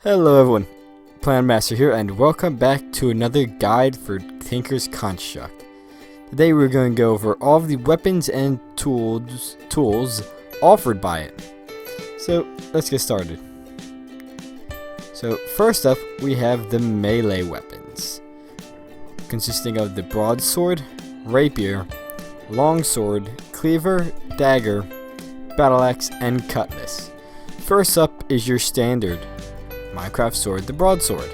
Hello everyone, Plan Master here, and welcome back to another guide for Tinker's Construct. Today we're going to go over all of the weapons and tools offered by it. So let's get started. So first up we have the melee weapons, consisting of the broadsword, rapier, longsword, cleaver, dagger, battle axe, and cutlass. First up is your standard Minecraft sword, the broadsword.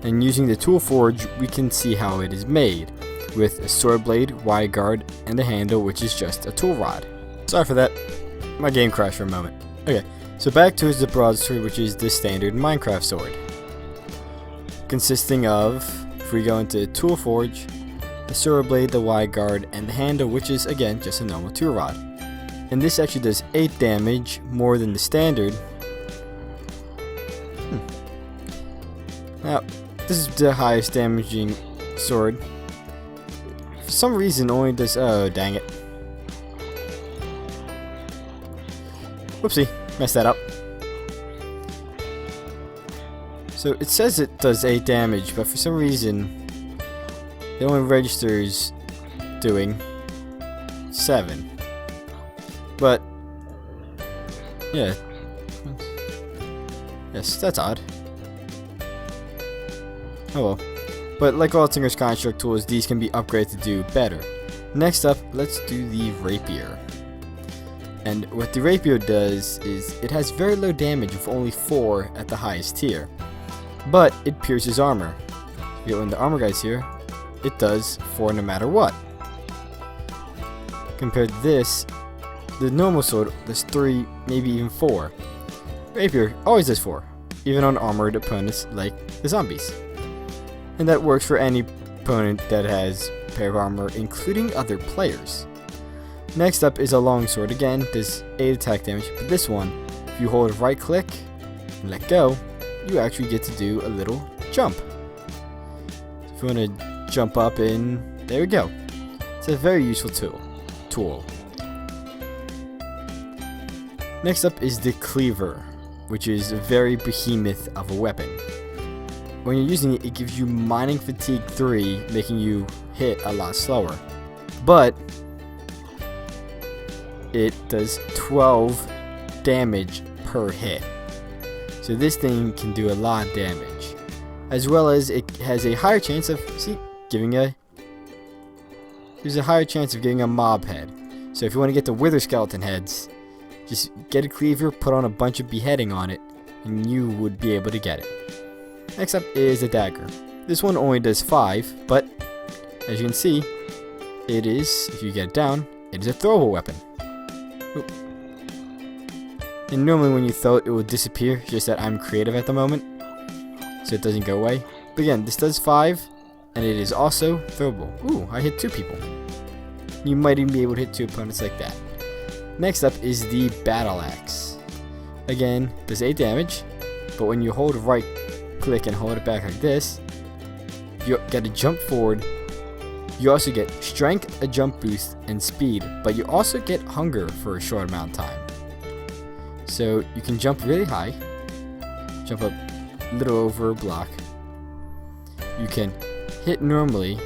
And using the tool forge, we can see how it is made, with a sword blade, wide guard, and a handle, which is just a tool rod. Sorry for that, my game crashed for a moment. Okay, so back to the broadsword, which is the standard Minecraft sword, consisting of, if we go into tool forge, the sword blade, the wide guard, and the handle, which is again just a normal tool rod. And this actually does 8 damage more than the standard. Now, this is the highest damaging sword. For some reason, only does. Oh, dang it. Whoopsie, messed that up. So it says it does 8 damage, but for some reason, it only registers doing 7. But, yeah. Yes, that's odd. Oh well. But like all Tinker's Construct tools, these can be upgraded to do better. Next up, let's do the rapier. And what the rapier does is it has very low damage of only 4 at the highest tier. But it pierces armor. If you go in the armor guys here, it does 4 no matter what. Compared to this, the normal sword does 3, maybe even 4. Rapier always does 4, even on armored opponents like the zombies. And that works for any opponent that has a pair of armor, including other players. Next up is a longsword. Again, does 8 attack damage, but this one, if you hold right click and let go, you actually get to do a little jump. So if you want to jump up and there we go. It's a very useful tool. Next up is the cleaver, which is a very behemoth of a weapon. When you're using it, it gives you mining fatigue 3, making you hit a lot slower. But it does 12 damage per hit. So this thing can do a lot of damage. As well as it has a higher chance of there's a higher chance of getting a mob head. So if you want to get the wither skeleton heads, just get a cleaver, put on a bunch of beheading on it, and you would be able to get it. Next up is a dagger. This one only does 5, but as you can see, it is, if you get it down, it is a throwable weapon. Oop. And normally when you throw it, it will disappear, just that I'm creative at the moment, so it doesn't go away. But again, this does 5, and it is also throwable. Ooh, I hit 2 people. You might even be able to hit 2 opponents like that. Next up is the battle axe. Again, does 8 damage, but when you hold right click and hold it back like this, you get to jump forward. You also get strength, a jump boost, and speed, but you also get hunger for a short amount of time. So you can jump really high, jump up a little over a block. You can hit normally,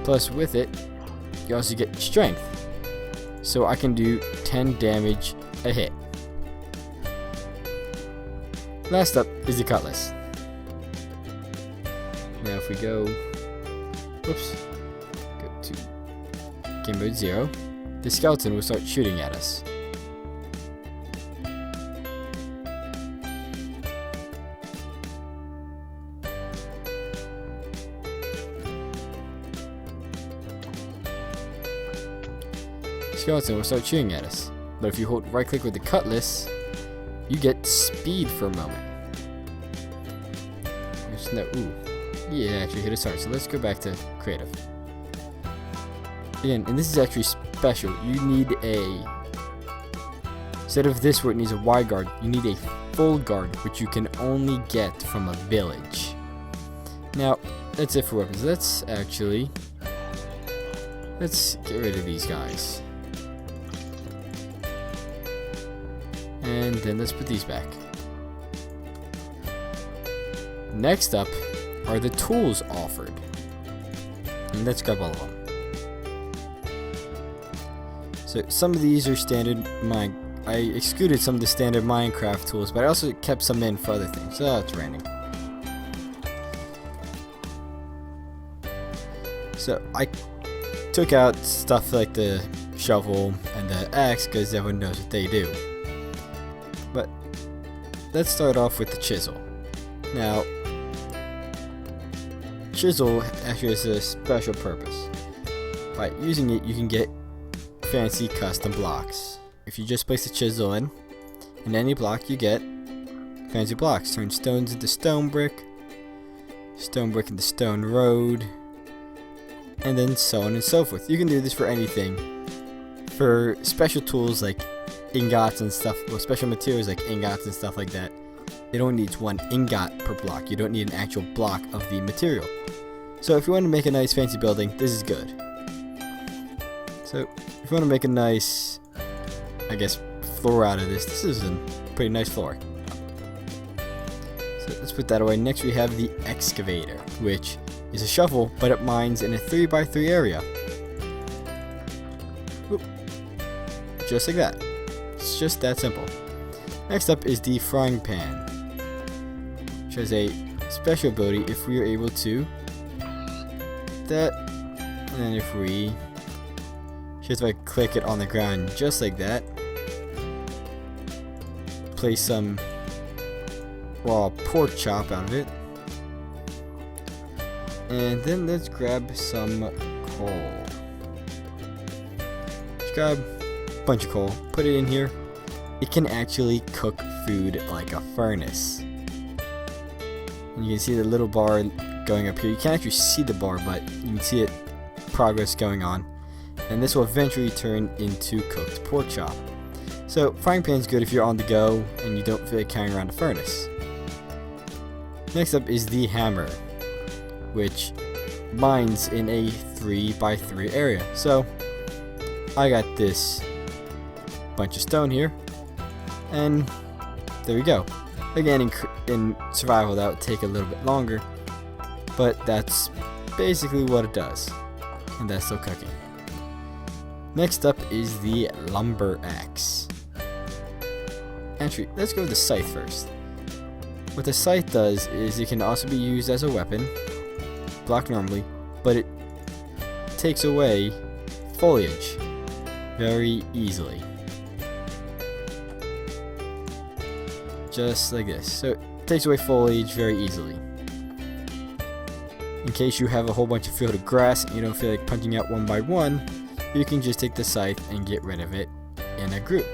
plus with it, you also get strength. So I can do 10 damage a hit. Last up is the cutlass. Now if we go to game mode 0, the skeleton will start shooting at us. Skeleton will start shooting at us. But if you hold right click with the cutlass, you get speed for a moment. There's no, ooh. Yeah, actually hit us hard. So let's go back to creative. Again, and this is actually special. You need instead of this where it needs a wide guard, you need a full guard, which you can only get from a village. Now, that's it for weapons. Let's get rid of these guys. And then let's put these back. Next up are the tools offered. And let's grab all of them. So some of these are standard I excluded some of the standard Minecraft tools, but I also kept some in for other things. So it's random. So I took out stuff like the shovel and the axe because everyone knows what they do. But let's start off with the chisel. Now, chisel actually has a special purpose. By using it, you can get fancy custom blocks. If you just place the chisel in any block, you get fancy blocks. Turn stones into stone brick into stone road, and then so on and so forth. You can do this for anything. For special tools like ingots and stuff, well, special materials like ingots and stuff like that, it only needs one ingot per block. You don't need an actual block of the material. So if you want to make a nice fancy building, this is good. So if you want to make a nice, I guess, floor out of this, this is a pretty nice floor. So let's put that away. Next we have the excavator, which is a shovel, but it mines in a 3x3 area. Oop. Just like that. It's just that simple. Next up is the frying pan, which has a special ability if we are able to that, and then if we just like click it on the ground just like that, place some raw pork chop out of it, and then let's grab some coal. Let's grab a bunch of coal, put it in here. It can actually cook food like a furnace. And you can see the little bar going up here. You can't actually see the bar, but you can see it progress going on. And this will eventually turn into cooked pork chop. So frying pan is good if you're on the go and you don't feel like carrying around a furnace. Next up is the hammer, which mines in a 3x3 area. So I got this bunch of stone here, and there we go. Again, in survival that would take a little bit longer, but that's basically what it does, and that's still cooking. Next up is the lumber axe. Actually, let's go with the scythe first. What the scythe does is it can also be used as a weapon, block normally, but it takes away foliage very easily. Just like this. So it takes away foliage very easily. In case you have a whole bunch of field of grass and you don't feel like punching out one by one, you can just take the scythe and get rid of it in a group.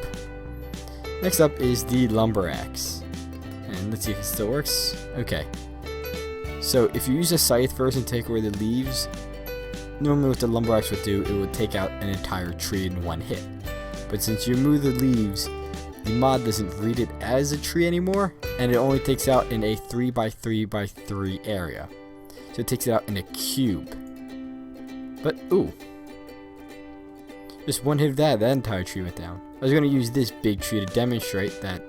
Next up is the lumber axe. And let's see if it still works. Okay. So if you use a scythe first and take away the leaves, normally what the lumber axe would do, it would take out an entire tree in one hit. But since you remove the leaves, the mod doesn't read it as a tree anymore, and it only takes out in a 3x3x3 area. So it takes it out in a cube. But, ooh. Just one hit of that entire tree went down. I was going to use this big tree to demonstrate that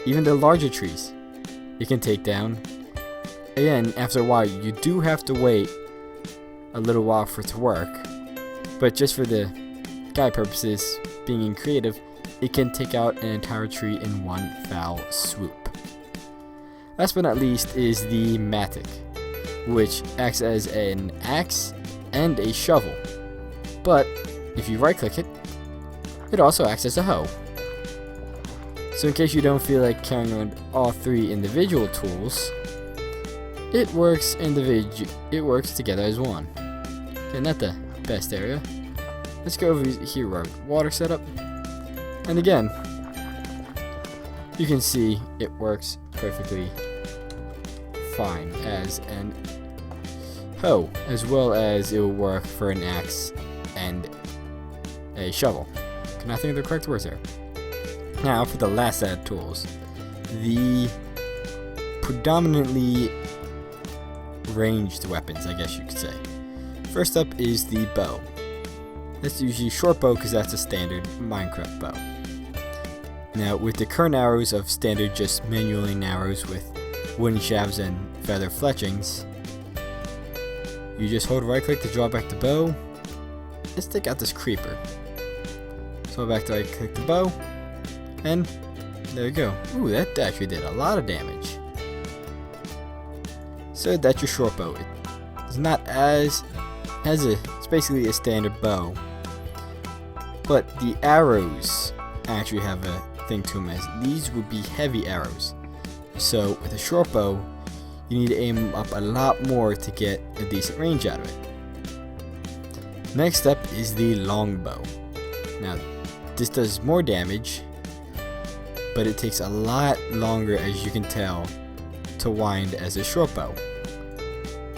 even the larger trees, it can take down. Again, after a while, you do have to wait a little while for it to work. But just for the guide purposes, being creative, it can take out an entire tree in one foul swoop. Last but not least is the mattock, which acts as an axe and a shovel. But if you right click it, it also acts as a hoe. So in case you don't feel like carrying around all three individual tools, it works together as one. Okay, not the best area. Let's go over here where water setup. And again, you can see it works perfectly fine as an hoe, as well as it will work for an axe and a shovel. Can I think of the correct words there? Now for the last set of tools, the predominantly ranged weapons, I guess you could say. First up is the bow. That's usually short bow because that's a standard Minecraft bow. Now with the current arrows of standard just manually arrows with wooden shafts and feather fletchings. You just hold right click to draw back the bow. Let's take out this creeper. So back to right click the bow, and there you go. Ooh, that actually did a lot of damage. So that's your short bow. It's not it's basically a standard bow, but the arrows actually have a thing to them, as these would be heavy arrows. So with a short bow, you need to aim up a lot more to get a decent range out of it. Next up is the longbow. Now, this does more damage, but it takes a lot longer, as you can tell, to wind as a short bow.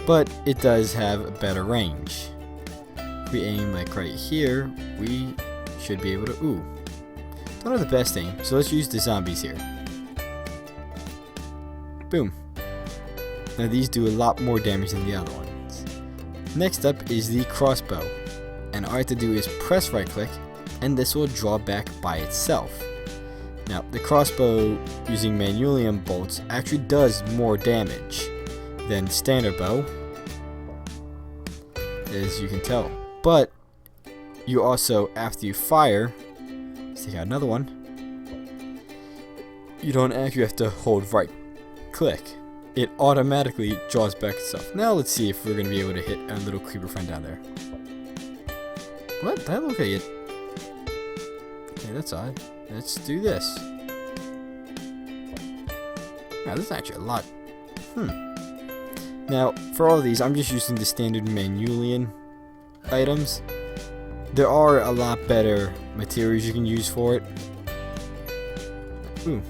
But it does have a better range. If we aim like right here, we should be able to, don't have the best aim, so let's use the zombies here. Boom. Now these do a lot more damage than the other ones. Next up is the crossbow. And all I have to do is press right click, and this will draw back by itself. Now the crossbow using manulium bolts actually does more damage than standard bow, as you can tell. But you also, after you fire, let's take out another one, you don't actually have to hold right click. It automatically draws back itself. Now let's see if we're going to be able to hit our little creeper friend down there. What? That looked like it. Okay, that's odd. Let's do this. Now this is actually a lot. Now, for all of these, I'm just using the standard manulian items. There are a lot better materials you can use for it. Ooh.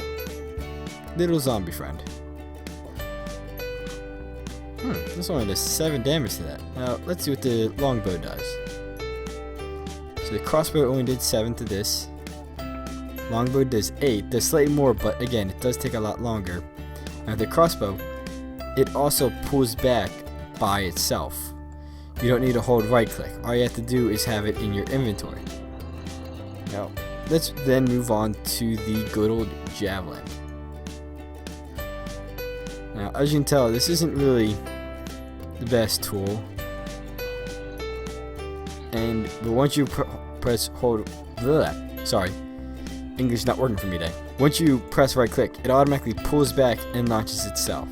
Little zombie friend. This only does 7 damage to that. Now, let's see what the longbow does. So the crossbow only did 7 to this. Longbow does 8. Does slightly more, but again, it does take a lot longer. Now the crossbow, it also pulls back by itself. You don't need to hold right click. All you have to do is have it in your inventory. Now, let's then move on to the good old javelin. Now, as you can tell, this isn't really the best tool. But once you press hold, sorry, English not working for me today. Once you press right click, it automatically pulls back and launches itself.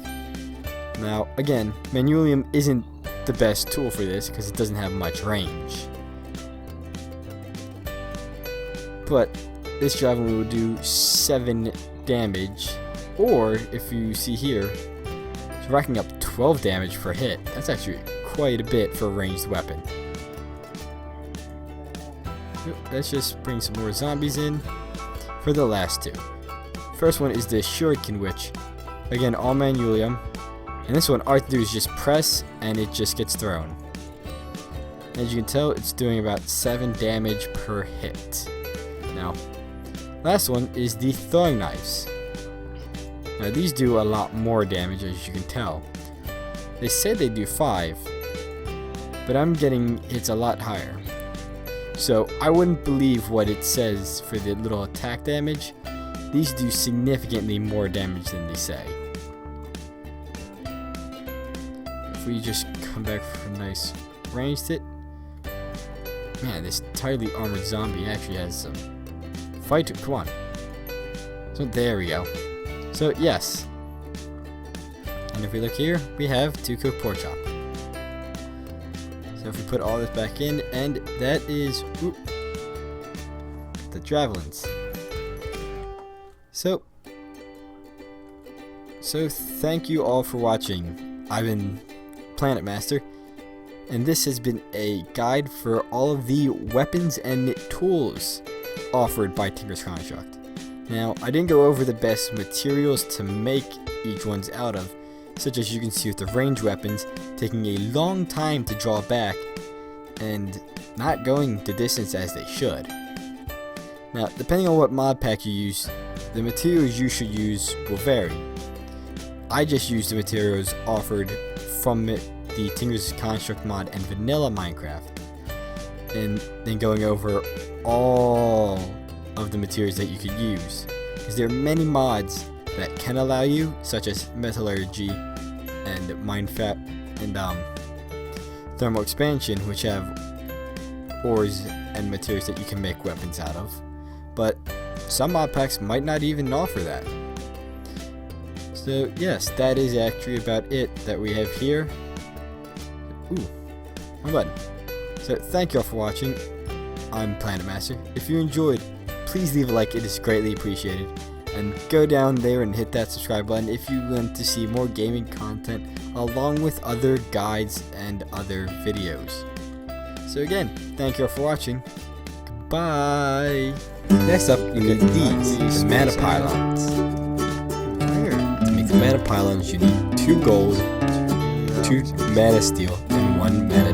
Now, again, manulium isn't the best tool for this because it doesn't have much range. But this javelin will do 7 damage, or if you see here, it's racking up 12 damage per hit. That's actually quite a bit for a ranged weapon. Let's just bring some more zombies in for the last two. First one is the shuriken, which, again, all manulium. And this one, all I have to do is just press, and it just gets thrown. As you can tell, it's doing about 7 damage per hit. Now, last one is the throwing knives. Now, these do a lot more damage, as you can tell. They said they do 5, but I'm getting hits a lot higher. So, I wouldn't believe what it says for the little attack damage. These do significantly more damage than they say. If we just come back for a nice ranged hit. Man, this tightly armored zombie actually has some fight to. Come on. So there we go. So yes. And if we look here, we have 2 cooked pork chop. So if we put all this back in, and that is the javelins. So thank you all for watching. I've been Planet Master, and this has been a guide for all of the weapons and tools offered by Tinker's Construct. Now, I didn't go over the best materials to make each one's out of, such as you can see with the ranged weapons taking a long time to draw back and not going the distance as they should. Now, depending on what mod pack you use, the materials you should use will vary. I just used the materials offered from the Tinker's Construct mod and vanilla Minecraft, and then going over all of the materials that you could use, because there are many mods that can allow you, such as metallurgy and minecraft and thermal expansion, which have ores and materials that you can make weapons out of. But some mod packs might not even offer that. So yes, that is actually about it that we have here. Ooh, my button. So thank you all for watching. I'm Planet Master. If you enjoyed, please leave a like, it is greatly appreciated. And go down there and hit that subscribe button if you want to see more gaming content along with other guides and other videos. So again, thank you all for watching. Goodbye. Next up, you need these, the mana pylons. To make the mana pylons, you need 2 gold, 2 mana steel, and 1 mana